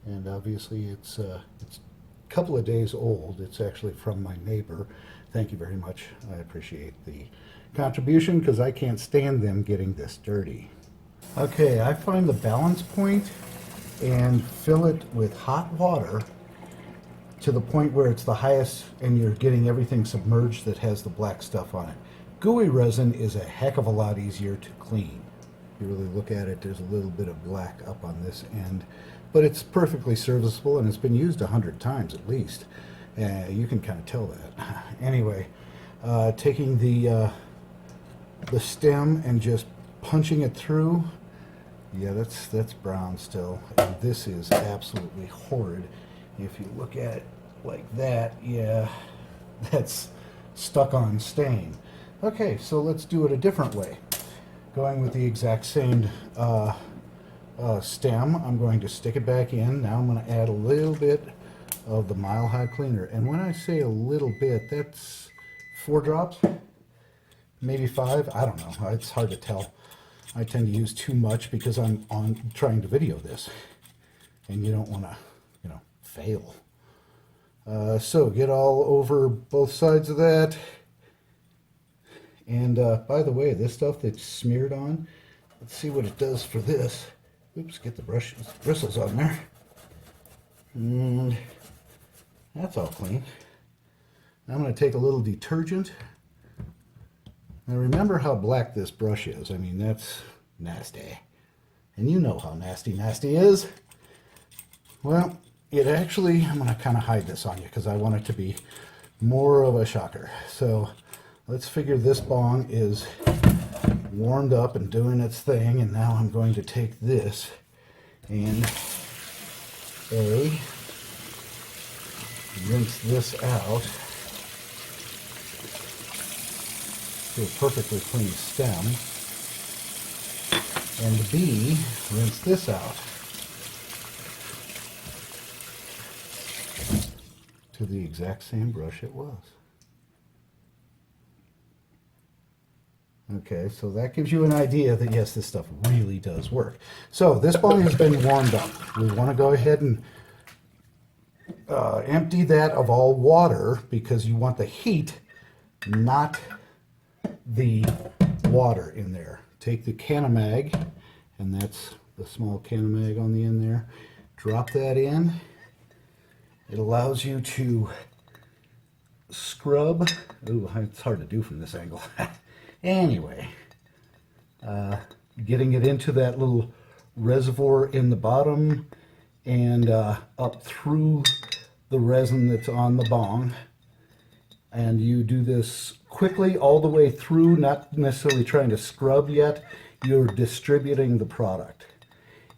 And obviously it's a couple of days old. It's actually from my neighbor. Thank you very much. I appreciate the contribution because I can't stand them getting this dirty. Okay, I find the balance point and fill it with hot water to the point where it's the highest and you're getting everything submerged that has the black stuff on it. Gooey resin is a heck of a lot easier to clean. If you really look at it, there's a little bit of black up on this end, but it's perfectly serviceable and it's been used 100 times at least. You can kind of tell that. Anyway, taking the stem and just punching it through. Yeah, that's brown still, and this is absolutely horrid. If you look at it like that, yeah, that's stuck on stain. Okay, so let's do it a different way. Going with the exact same stem, I'm going to stick it back in. Now I'm going to add a little bit of the Mile High Cleaner. And when I say a little bit, that's 4 drops, maybe 5. I don't know. It's hard to tell. I tend to use too much because I'm trying to video this, and you don't want to, fail. So get all over both sides of that. And by the way, this stuff that's smeared on, let's see what it does for this. Oops, get the bristles on there. And that's all clean. Now I'm going to take a little detergent. Now remember how black this brush is. I mean, that's nasty. And you know how nasty is. Well, it actually, I'm going to kind of hide this on you because I want it to be more of a shocker. So let's figure this bong is warmed up and doing its thing, and now I'm going to take this and rinse this out to a perfectly clean stem, and B, rinse this out to the exact same brush it was. Okay, so that gives you an idea that yes, this stuff really does work. So this bong has been warmed up. We want to go ahead and empty that of all water because you want the heat, not the water in there. Take the Canamag, and that's the small Canamag on the end there. Drop that in. It allows you to scrub. Ooh, it's hard to do from this angle. Anyway, getting it into that little reservoir in the bottom and up through the resin that's on the bong. And you do this quickly all the way through, not necessarily trying to scrub yet. You're distributing the product.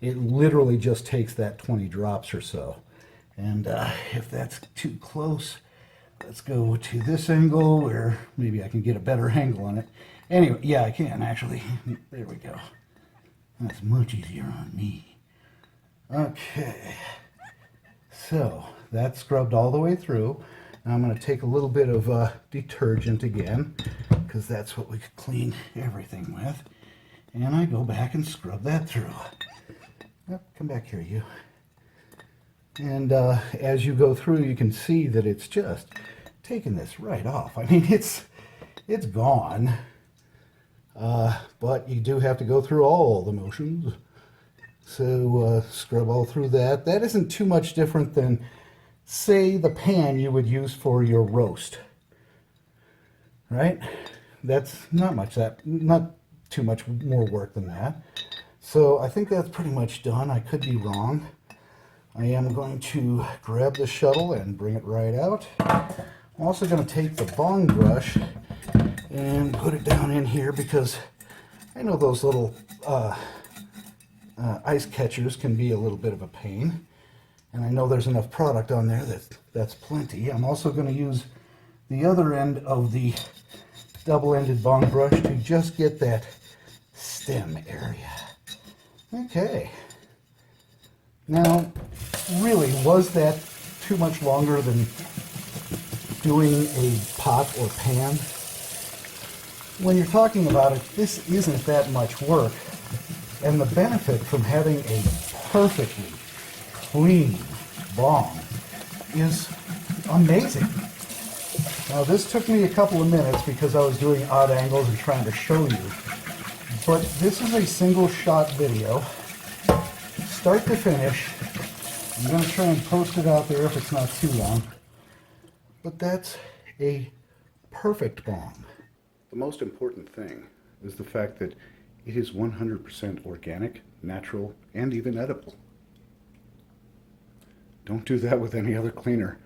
It literally just takes that 20 drops or so. And if that's too close, let's go to this angle where maybe I can get a better angle on it. Anyway, yeah, I can actually. There we go. That's much easier on me. Okay. So that's scrubbed all the way through. Now I'm going to take a little bit of detergent again, because that's what we could clean everything with. And I go back and scrub that through. Yep, come back here, you. And as you go through, you can see that it's just taking this right off. I mean, it's gone. But you do have to go through all the motions. So scrub all through that. That isn't too much different than, say, the pan you would use for your roast. Right? That's not too much more work than that. So I think that's pretty much done. I could be wrong. I am going to grab the shuttle and bring it right out. I'm also going to take the bong brush and put it down in here because I know those little ice catchers can be a little bit of a pain. And I know there's enough product on there that's plenty. I'm also going to use the other end of the double-ended bong brush to just get that stem area. Okay. Now, really, was that too much longer than doing a pot or pan? When you're talking about it, this isn't that much work. And the benefit from having a perfectly clean bong is amazing. Now this took me a couple of minutes because I was doing odd angles and trying to show you. But this is a single shot video, start to finish. I'm going to try and post it out there if it's not too long. But that's a perfect bong. The most important thing is the fact that it is 100% organic, natural, and even edible. Don't do that with any other cleaner.